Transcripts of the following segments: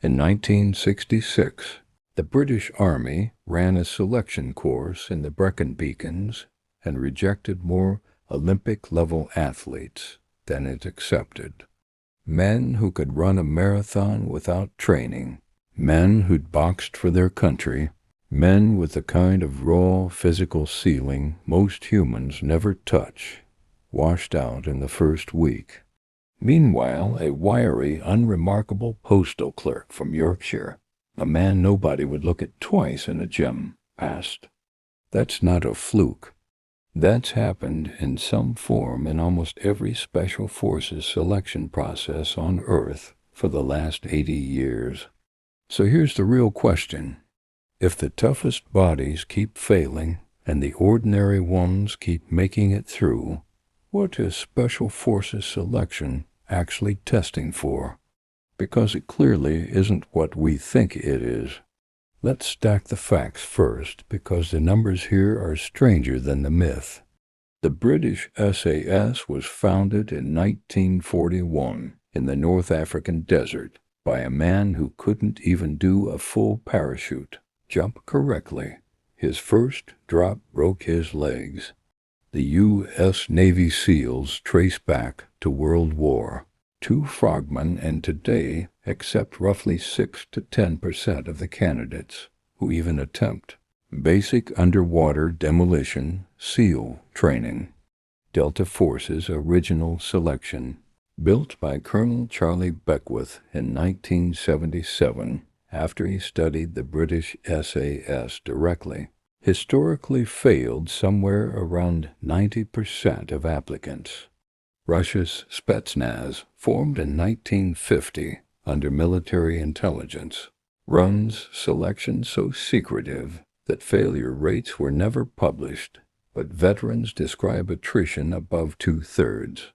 In 1966, the British Army ran a selection course in the Brecon Beacons and rejected more Olympic-level athletes than it accepted. Men who could run a marathon without training, men who'd boxed for their country, men with the kind of raw physical ceiling most humans never touch, washed out in the first week. Meanwhile, a wiry, unremarkable postal clerk from Yorkshire, a man nobody would look at twice in a gym, passed. That's not a fluke. That's happened in some form in almost every Special Forces selection process on Earth for the last 80 years. So here's the real question. If the toughest bodies keep failing and the ordinary ones keep making it through, what is Special Forces selection actually testing for? Because it clearly isn't what we think it is. Let's stack the facts first, because the numbers here are stranger than the myth. The British SAS was founded in 1941 in the North African desert by a man who couldn't even do a full parachute jump correctly. His first drop broke his legs. The U.S. Navy SEALs trace back to World War. 2 frogmen, and today accept roughly 6 to 10% of the candidates who even attempt basic underwater demolition SEAL training. Delta Force's original selection, built by Colonel Charlie Beckwith in 1977 after he studied the British SAS directly, historically failed somewhere around 90% of applicants. Russia's Spetsnaz, formed in 1950 under military intelligence, runs selection so secretive that failure rates were never published, but veterans describe attrition above 2/3.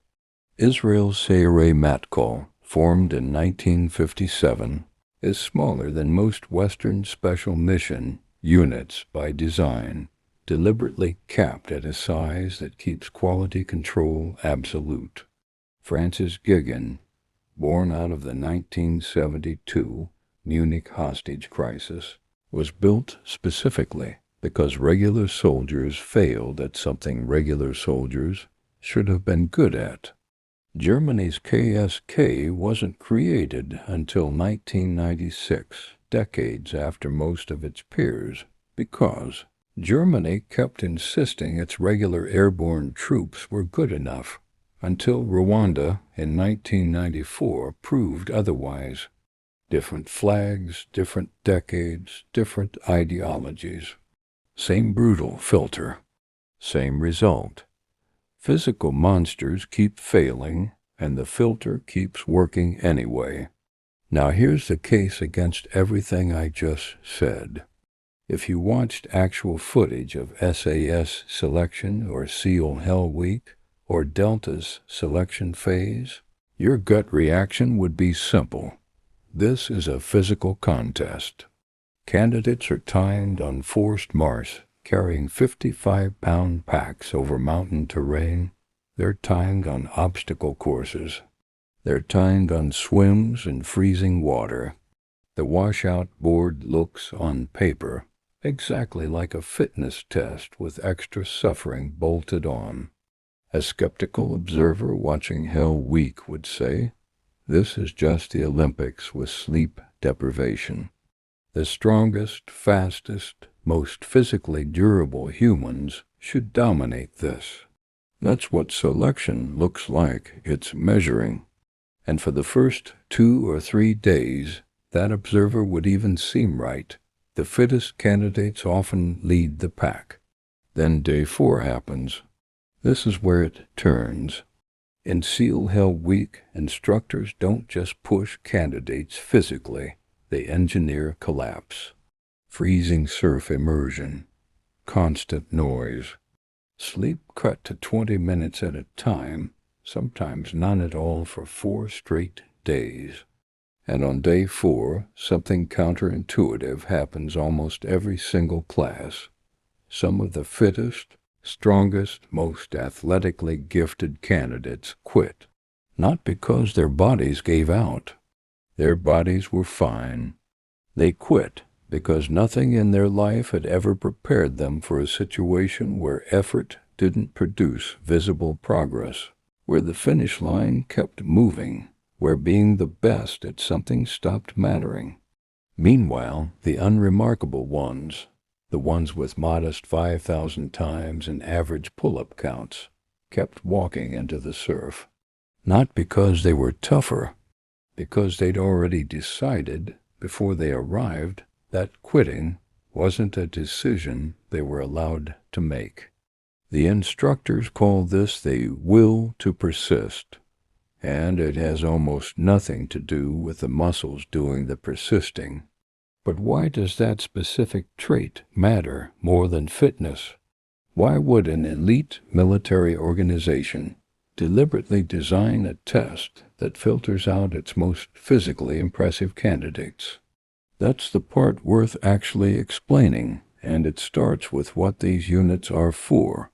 Israel's Sayeret Matkal, formed in 1957, is smaller than most Western special mission units by design, deliberately capped at a size that keeps quality control absolute. France's GIGN, born out of the 1972 Munich hostage crisis, was built specifically because regular soldiers failed at something regular soldiers should have been good at. Germany's KSK wasn't created until 1996, decades after most of its peers, because Germany kept insisting its regular airborne troops were good enough, until Rwanda in 1994 proved otherwise. Different flags, different decades, different ideologies. Same brutal filter. Same result. Physical monsters keep failing, and the filter keeps working anyway. Now here's the case against everything I just said. If you watched actual footage of SAS selection or SEAL Hell Week or Delta's selection phase, your gut reaction would be simple. This is a physical contest. Candidates are timed on forced march, carrying 55-pound packs over mountain terrain. They're timed on obstacle courses. They're timed on swims in freezing water. The washout board looks, on paper, exactly like a fitness test with extra suffering bolted on. A skeptical observer watching Hell Week would say, this is just the Olympics with sleep deprivation. The strongest, fastest, most physically durable humans should dominate this. That's what selection looks like it's measuring. And for the first 2 or 3 days, that observer would even seem right. The fittest candidates often lead the pack. Then day 4 happens. This is where it turns. In SEAL Hell Week, instructors don't just push candidates physically, they engineer collapse. Freezing surf immersion, constant noise, sleep cut to 20 minutes at a time, sometimes none at all for 4 straight days. And on day 4, something counterintuitive happens almost every single class. Some of the fittest, strongest, most athletically gifted candidates quit, not because their bodies gave out, Their bodies were fine. They quit because nothing in their life had ever prepared them for a situation where effort didn't produce visible progress, where the finish line kept moving, where being the best at something stopped mattering. Meanwhile, the unremarkable ones, the ones with modest 5,000 times and average pull-up counts, kept walking into the surf. Not because they were tougher, because they'd already decided before they arrived that quitting wasn't a decision they were allowed to make. The instructors call this the will to persist, and it has almost nothing to do with the muscles doing the persisting. But why does that specific trait matter more than fitness? Why would an elite military organization deliberately design a test that filters out its most physically impressive candidates? That's the part worth actually explaining, and it starts with what these units are for.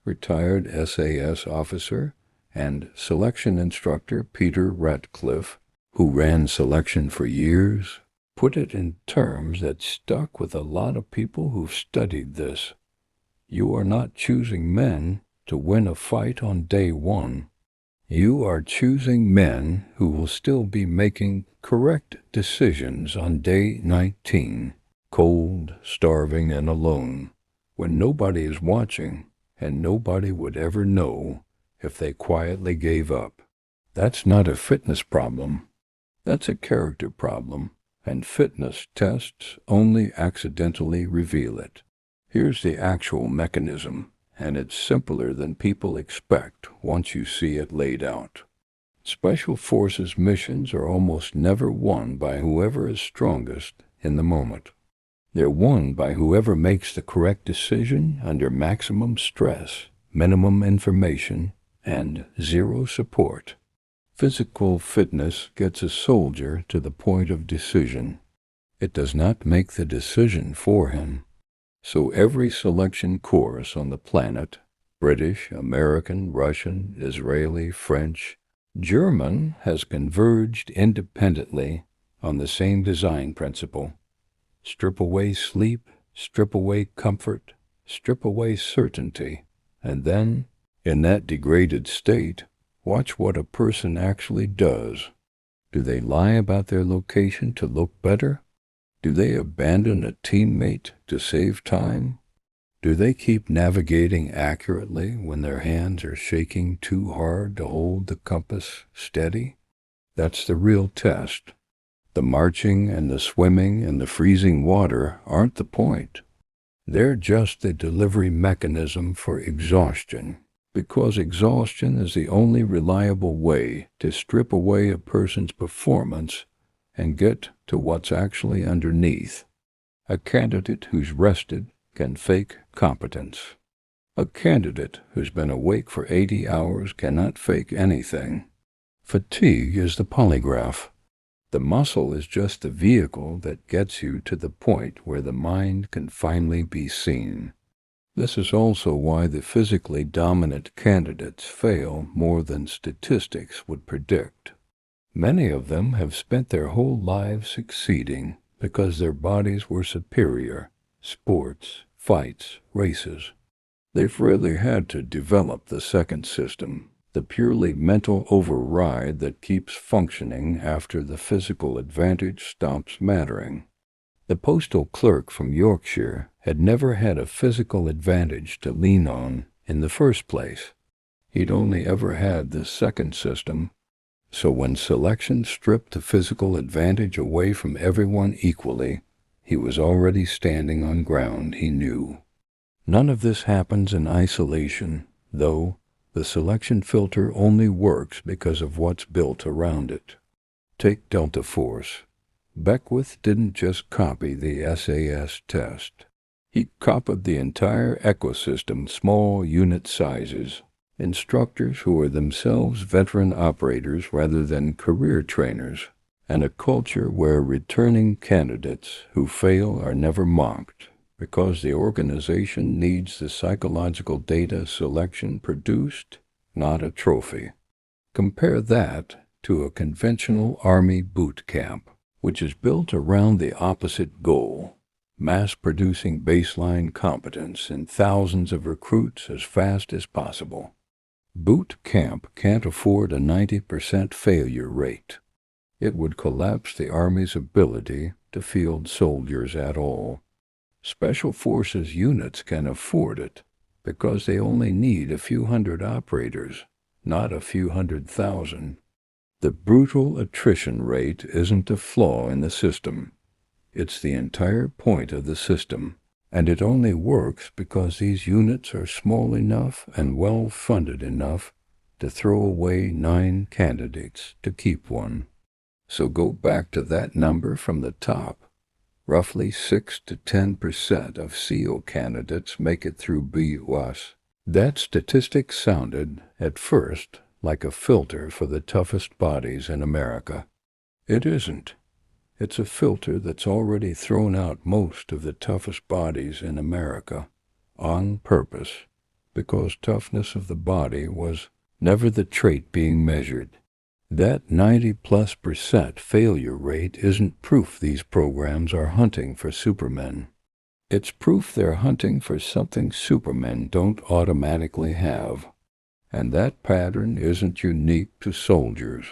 Retired SAS officer and selection instructor Peter Ratcliffe, who ran selection for years, put it in terms that stuck with a lot of people who've studied this. You are not choosing men to win a fight on day one. You are choosing men who will still be making correct decisions on day 19, cold, starving, and alone, when nobody is watching and nobody would ever know if they quietly gave up. That's not a fitness problem. That's a character problem, and fitness tests only accidentally reveal it. Here's the actual mechanism, and it's simpler than people expect once you see it laid out. Special Forces missions are almost never won by whoever is strongest in the moment. They're won by whoever makes the correct decision under maximum stress, minimum information, and zero support. Physical fitness gets a soldier to the point of decision. It does not make the decision for him. So every selection course on the planet, British, American, Russian, Israeli, French, German, has converged independently on the same design principle. Strip away sleep, strip away comfort, strip away certainty, and then, in that degraded state, watch what a person actually does. Do they lie about their location to look better? Do they abandon a teammate to save time? Do they keep navigating accurately when their hands are shaking too hard to hold the compass steady? That's the real test. The marching and the swimming and the freezing water aren't the point. They're just the delivery mechanism for exhaustion, because exhaustion is the only reliable way to strip away a person's performance and get to what's actually underneath. A candidate who's rested can fake competence. A candidate who's been awake for 80 hours cannot fake anything. Fatigue is the polygraph. The muscle is just the vehicle that gets you to the point where the mind can finally be seen. This is also why the physically dominant candidates fail more than statistics would predict. Many of them have spent their whole lives succeeding because their bodies were superior. Sports, fights, races. They've really had to develop the second system, the purely mental override that keeps functioning after the physical advantage stops mattering. The postal clerk from Yorkshire had never had a physical advantage to lean on in the first place. He'd only ever had the second system. So when selection stripped the physical advantage away from everyone equally, he was already standing on ground he knew. None of this happens in isolation, though the selection filter only works because of what's built around it. Take Delta Force. Beckwith didn't just copy the SAS test. He copied the entire ecosystem, small unit sizes. Instructors who are themselves veteran operators rather than career trainers, and a culture where returning candidates who fail are never mocked, because the organization needs the psychological data selection produced, not a trophy. Compare that to a conventional Army boot camp, which is built around the opposite goal, mass-producing baseline competence in thousands of recruits as fast as possible. Boot camp can't afford a 90% failure rate. It would collapse the Army's ability to field soldiers at all. Special Forces units can afford it because they only need a few hundred operators, not a few 100,000. The brutal attrition rate isn't a flaw in the system. It's the entire point of the system, and it only works because these units are small enough and well-funded enough to throw away 9 candidates to keep one. So go back to that number from the top. Roughly 6 to 10% of SEAL candidates make it through BUS. That statistic sounded, at first, like a filter for the toughest bodies in America. It isn't. It's a filter that's already thrown out most of the toughest bodies in America, on purpose, because toughness of the body was never the trait being measured. That 90+% failure rate isn't proof these programs are hunting for supermen. It's proof they're hunting for something supermen don't automatically have. And that pattern isn't unique to soldiers.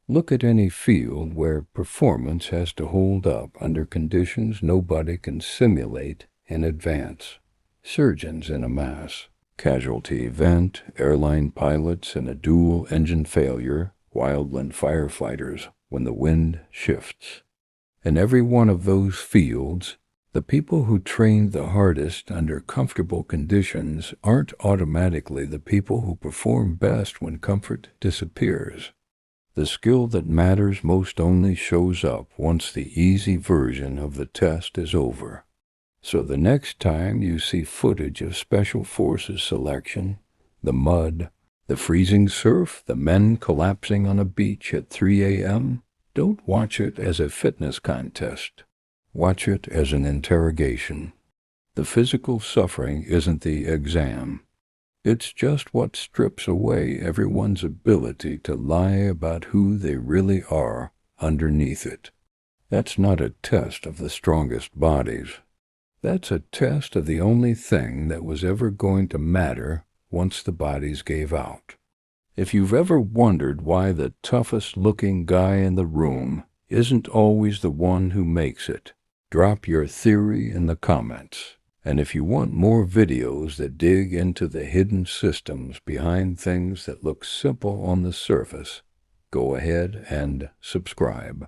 Look at any field where performance has to hold up under conditions nobody can simulate in advance. Surgeons in a mass, casualty event, airline pilots in a dual engine failure, wildland firefighters when the wind shifts. In every one of those fields, the people who trained the hardest under comfortable conditions aren't automatically the people who perform best when comfort disappears. The skill that matters most only shows up once the easy version of the test is over. So the next time you see footage of Special Forces selection, the mud, the freezing surf, the men collapsing on a beach at 3 a.m., don't watch it as a fitness contest. Watch it as an interrogation. The physical suffering isn't the exam. It's just what strips away everyone's ability to lie about who they really are underneath it. That's not a test of the strongest bodies. That's a test of the only thing that was ever going to matter once the bodies gave out. If you've ever wondered why the toughest-looking guy in the room isn't always the one who makes it, drop your theory in the comments. And if you want more videos that dig into the hidden systems behind things that look simple on the surface, go ahead and subscribe.